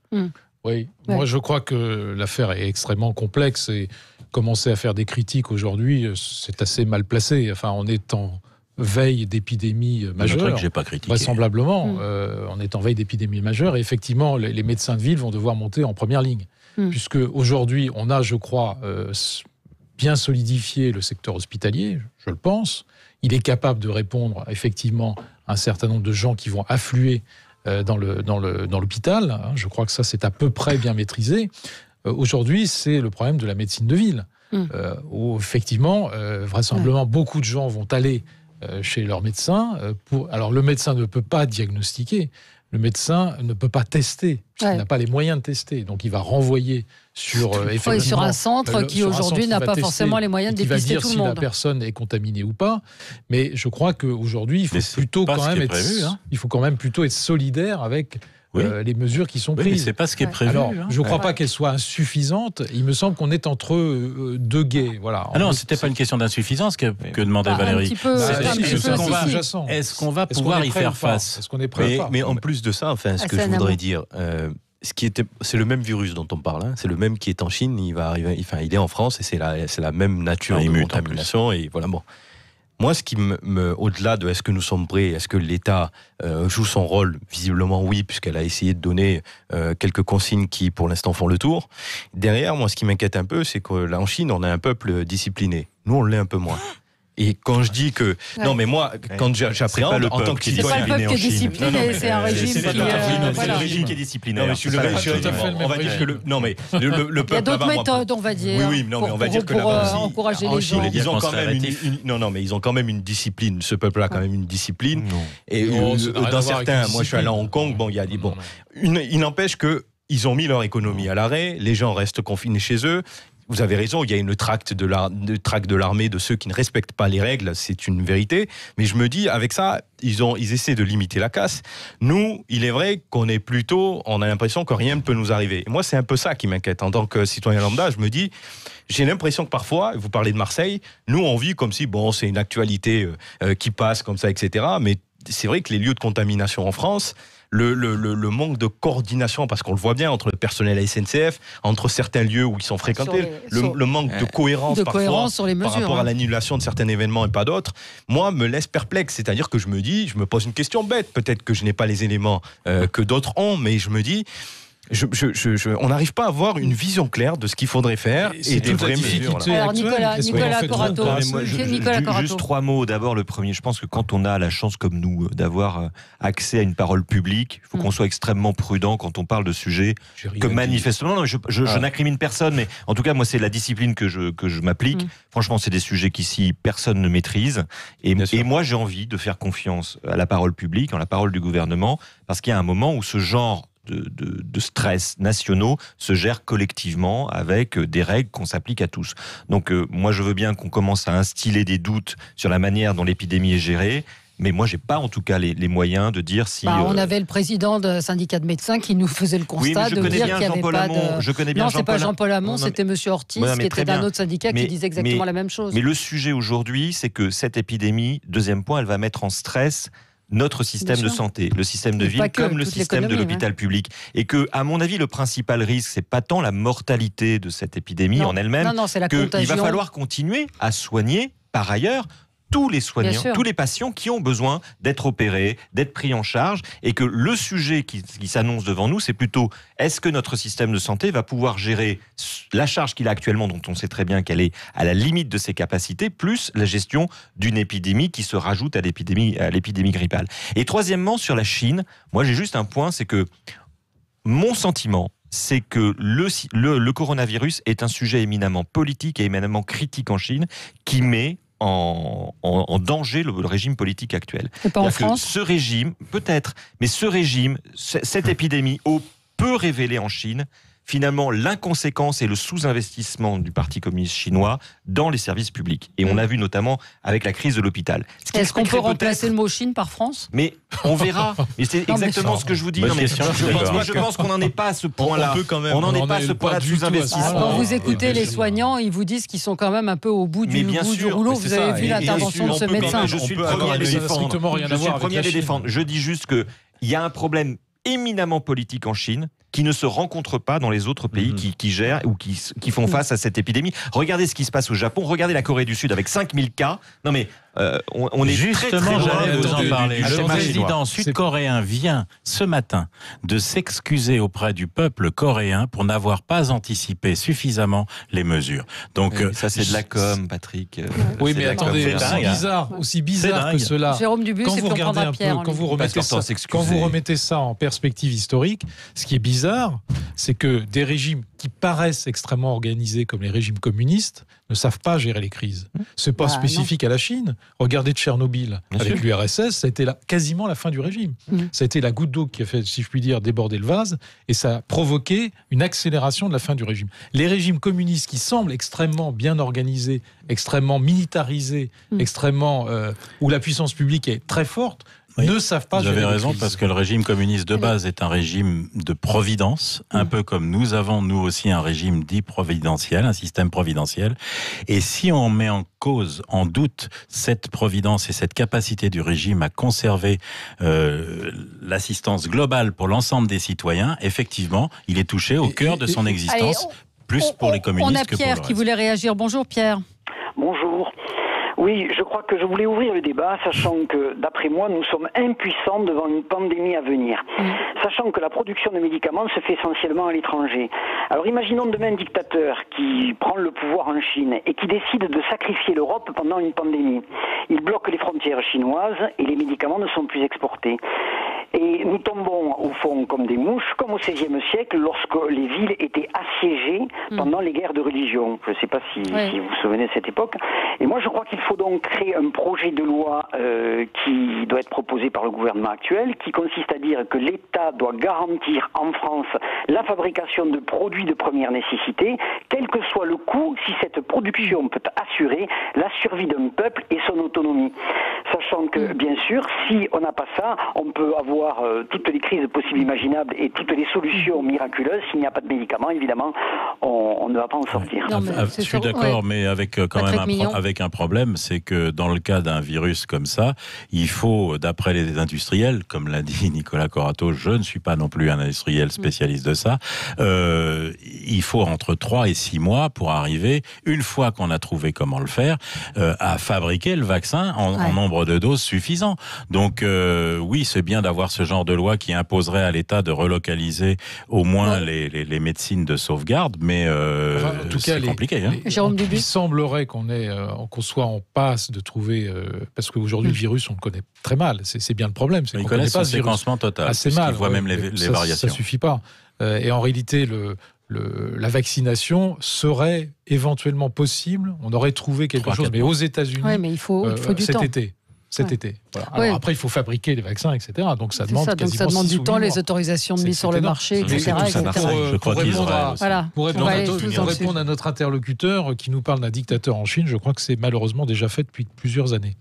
Oui, moi je crois que l'affaire est extrêmement complexe et commencer à faire des critiques aujourd'hui, c'est assez mal placé. Enfin, on est en veille d'épidémie majeure. Que j'ai pas critiqué. Vraisemblablement, on est en veille d'épidémie majeure et effectivement, les médecins de ville vont devoir monter en première ligne. Puisque aujourd'hui, on a, je crois, bien solidifié le secteur hospitalier, je le pense. Il est capable de répondre effectivement à un certain nombre de gens qui vont affluer dans l'hôpital. Je crois que ça, c'est à peu près bien maîtrisé. Aujourd'hui, c'est le problème de la médecine de ville, où effectivement, vraisemblablement, beaucoup de gens vont aller chez leur médecin. Alors, le médecin ne peut pas diagnostiquer, le médecin ne peut pas tester. puisqu'il n'a pas les moyens de tester. Donc il va renvoyer sur, sur un centre qui aujourd'hui n'a pas forcément les moyens de dépister tout le monde. Qui va dire si la personne est contaminée ou pas. Mais je crois qu'aujourd'hui, il faut plutôt quand même plutôt être solidaire avec les mesures qui sont prises. Mais c'est pas ce qui est prévu. Alors, je ne crois pas qu'elles soient insuffisantes. Il me semble qu'on est entre deux guets. Voilà. Ah non, c'était pas une question d'insuffisance que demandait Valérie. Est-ce qu'on va pouvoir y faire face? Est-ce qu'on est prêt? Mais en plus de ça, ce que je voudrais dire, c'est le même virus dont on parle. C'est le même qui est en Chine. Il va arriver. Il est en France et c'est la même nature de contamination. Et voilà. Bon. Moi, ce qui au-delà de est-ce que nous sommes prêts, est-ce que l'État joue son rôle, visiblement oui, puisqu'elle a essayé de donner quelques consignes qui, pour l'instant, font le tour. Derrière, moi, ce qui m'inquiète un peu, c'est qu'en Chine, on a un peuple discipliné. Nous, on l'est un peu moins. Et quand je dis que... Non, mais moi, quand j'appréhende en tant que citoyen... C'est pas le peuple qui est discipliné, c'est un régime qui... C'est le régime qui est discipliné. On va dire que le... Non, mais le peuple... Il y a d'autres méthodes, on va dire. Oui, non, mais on va dire que pour encourager les gens. Ils ont quand même mais ils ont quand même une discipline. Ce peuple-là a quand même une discipline. Et dans certains... Moi, je suis allé à Hong Kong, il y a dit... Bon, il n'empêche qu'ils ont mis leur économie à l'arrêt. Les gens restent confinés chez eux. Vous avez raison, il y a une traque de l'armée de ceux qui ne respectent pas les règles, c'est une vérité. Mais je me dis, avec ça, ils essaient de limiter la casse. Nous, il est vrai qu'on a l'impression que rien ne peut nous arriver. Et moi, c'est un peu ça qui m'inquiète. En tant que citoyen lambda, je me dis, j'ai l'impression que parfois, vous parlez de Marseille, nous, on vit comme si, c'est une actualité qui passe comme ça, etc. Mais c'est vrai que les lieux de contamination en France... Le manque de coordination, parce qu'on le voit bien entre le personnel à SNCF, entre certains lieux où ils sont fréquentés, le manque de cohérence parfois sur les mesures, par rapport à l'annulation de certains événements et pas d'autres, moi, me laisse perplexe. C'est-à-dire que je me pose une question bête, peut-être que je n'ai pas les éléments que d'autres ont, mais je me dis... on n'arrive pas à avoir une vision claire de ce qu'il faudrait faire et des vraies mesures. Alors Nicolas Corato. Juste 3 mots. D'abord, le premier, je pense que quand on a la chance comme nous d'avoir accès à une parole publique, il faut qu'on soit extrêmement prudent quand on parle de sujets que manifestement, non, je n'incrimine personne, mais en tout cas, moi, c'est la discipline que je m'applique. Franchement, c'est des sujets qu'ici, personne ne maîtrise. Et moi, j'ai envie de faire confiance à la parole publique, à la parole du gouvernement, parce qu'il y a un moment où ce genre de stress nationaux se gèrent collectivement avec des règles qu'on s'applique à tous. Donc moi je veux bien qu'on commence à instiller des doutes sur la manière dont l'épidémie est gérée, mais moi j'ai pas en tout cas les moyens de dire si... on avait le président d'un syndicat de médecins qui nous faisait le constat de dire qu'il n'y avait pas de... Je connais bien non, c'est pas Jean-Paul Hamon, c'était Monsieur Ortiz qui était d'un autre syndicat qui disait exactement la même chose. Mais le sujet aujourd'hui, c'est que cette épidémie, deuxième point, elle va mettre en stress notre système de santé, le système de ville, comme le système de l'hôpital public. Et que, à mon avis, le principal risque, c'est pas tant la mortalité de cette épidémie en elle-même, qu'il va falloir continuer à soigner, par ailleurs, tous les soignants, tous les patients qui ont besoin d'être opérés, d'être pris en charge, et que le sujet qui s'annonce devant nous, c'est plutôt est-ce que notre système de santé va pouvoir gérer la charge qu'il a actuellement, dont on sait très bien qu'elle est à la limite de ses capacités, plus la gestion d'une épidémie qui se rajoute à l'épidémie grippale. Et troisièmement, sur la Chine, moi j'ai juste un point, c'est que mon sentiment, c'est que le coronavirus est un sujet éminemment politique et éminemment critique en Chine, qui met en danger le régime politique actuel. C'est pas en France ? Ce régime, peut-être, mais ce régime, cette épidémie peut révéler en Chine finalement l'inconséquence et le sous-investissement du Parti communiste chinois dans les services publics. Et on l'a vu notamment avec la crise de l'hôpital. Est-ce qu'on peut remplacer le mot Chine par France ? Mais on verra. Mais c'est exactement ce que je vous dis. Je pense qu'on n'en est pas à ce point-là. On n'en est pas à ce point-là de sous-investissement. Quand vous écoutez les soignants, ils vous disent qu'ils sont quand même un peu au bout du rouleau. Vous avez vu l'intervention de ce médecin. Je suis le premier à les défendre. Je dis juste qu'il y a un problème éminemment politique en Chine qui ne se rencontrent pas dans les autres pays qui gèrent ou qui font face à cette épidémie. Regardez ce qui se passe au Japon, regardez la Corée du Sud avec 5000 cas. Non mais on est justement, très loin j'allais vous en parler. du Le président sud-coréen vient ce matin de s'excuser auprès du peuple coréen pour n'avoir pas anticipé suffisamment les mesures. Donc ça c'est de la com, Patrick. Oui, mais attendez, aussi bizarre que cela. Jérôme Dubus, c'est pour prendre un pierre. Quand vous remettez ça en perspective historique, ce qui est bizarre, c'est que des régimes qui paraissent extrêmement organisés, comme les régimes communistes, ne savent pas gérer les crises. C'est pas spécifique à la Chine. Regardez Tchernobyl avec l'URSS, ça a été quasiment la fin du régime. Ça a été la goutte d'eau qui a fait, si je puis dire, déborder le vase, et ça a provoqué une accélération de la fin du régime. Les régimes communistes qui semblent extrêmement bien organisés, extrêmement militarisés, extrêmement où la puissance publique est très forte, ne savent pas. Vous avez raison, parce que le régime communiste de base est un régime de providence, un peu comme nous avons, nous aussi, un régime dit providentiel, un système providentiel. Et si on met en cause, en doute, cette providence et cette capacité du régime à conserver l'assistance globale pour l'ensemble des citoyens, effectivement, il est touché au cœur de son existence, plus pour les communistes que pour le reste. On a Pierre qui voulait réagir. Bonjour Pierre. Bonjour. Oui, je crois que je voulais ouvrir le débat, sachant que, d'après moi, nous sommes impuissants devant une pandémie à venir. Sachant que la production de médicaments se fait essentiellement à l'étranger. Alors imaginons demain un dictateur qui prend le pouvoir en Chine et qui décide de sacrifier l'Europe pendant une pandémie. Il bloque les frontières chinoises et les médicaments ne sont plus exportés. Et nous tombons au fond comme des mouches, comme au XVIe siècle, lorsque les villes étaient assiégées pendant les guerres de religion. Je ne sais pas si vous vous souvenez de cette époque. Et moi, je crois qu'il faut donc créer un projet de loi qui doit être proposé par le gouvernement actuel, qui consiste à dire que l'État doit garantir en France la fabrication de produits de première nécessité, quel que soit le coût, si cette production peut assurer la survie d'un peuple et son autonomie. Sachant que, bien sûr, si on n'a pas ça, on peut avoir toutes les crises possibles imaginables et toutes les solutions miraculeuses. S'il n'y a pas de médicaments, évidemment, on ne va pas en sortir. Non, je suis d'accord, mais avec quand même avec un problème, c'est que dans le cas d'un virus comme ça, il faut, d'après les industriels, comme l'a dit Nicolas Corato, je ne suis pas non plus un industriel spécialiste de ça, il faut entre 3 et 6 mois pour arriver, une fois qu'on a trouvé comment le faire, à fabriquer le vaccin en nombre de doses suffisant. Donc oui, c'est bien d'avoir ce genre de loi qui imposerait à l'État de relocaliser au moins les médecines de sauvegarde, mais en tout cas, c'est compliqué. Jérôme Dubuis. Il semblerait qu'on soit en passe de trouver, parce qu'aujourd'hui le virus on le connaît très mal, c'est bien le problème. Ils connaissent son séquencement total, assez mal. Ils voient même les variations. Ça suffit pas. Et en réalité, la vaccination serait éventuellement possible. On aurait trouvé quelque chose, mais aux États-Unis, il faut du cet temps. Cet été. Voilà. Alors après, il faut fabriquer les vaccins, etc. Donc ça demande du temps, les autorisations de mise sur le marché, etc. Pour répondre à notre interlocuteur qui nous parle d'un dictateur en Chine, je crois que c'est malheureusement déjà fait depuis plusieurs années.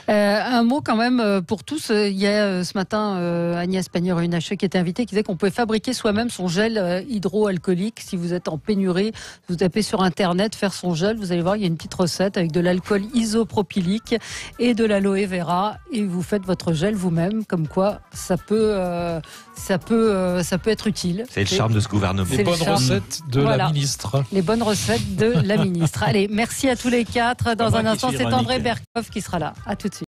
Un mot quand même pour tous. Il y a ce matin Agnès Pannier-Runacher qui était invitée, qui disait qu'on pouvait fabriquer soi-même son gel hydroalcoolique. Si vous êtes en pénurie, vous tapez sur Internet, faire son gel, vous allez voir, il y a une petite recette avec de l'alcool isopropylique et de l'aloe vera, et vous faites votre gel vous-même, comme quoi ça peut être utile. C'est le charme de ce gouvernement. Les bonnes recettes de la ministre. Les bonnes recettes de la ministre. Allez, merci à tous les quatre. Dans un instant, c'est André Berkoff qui sera là. À tout de suite.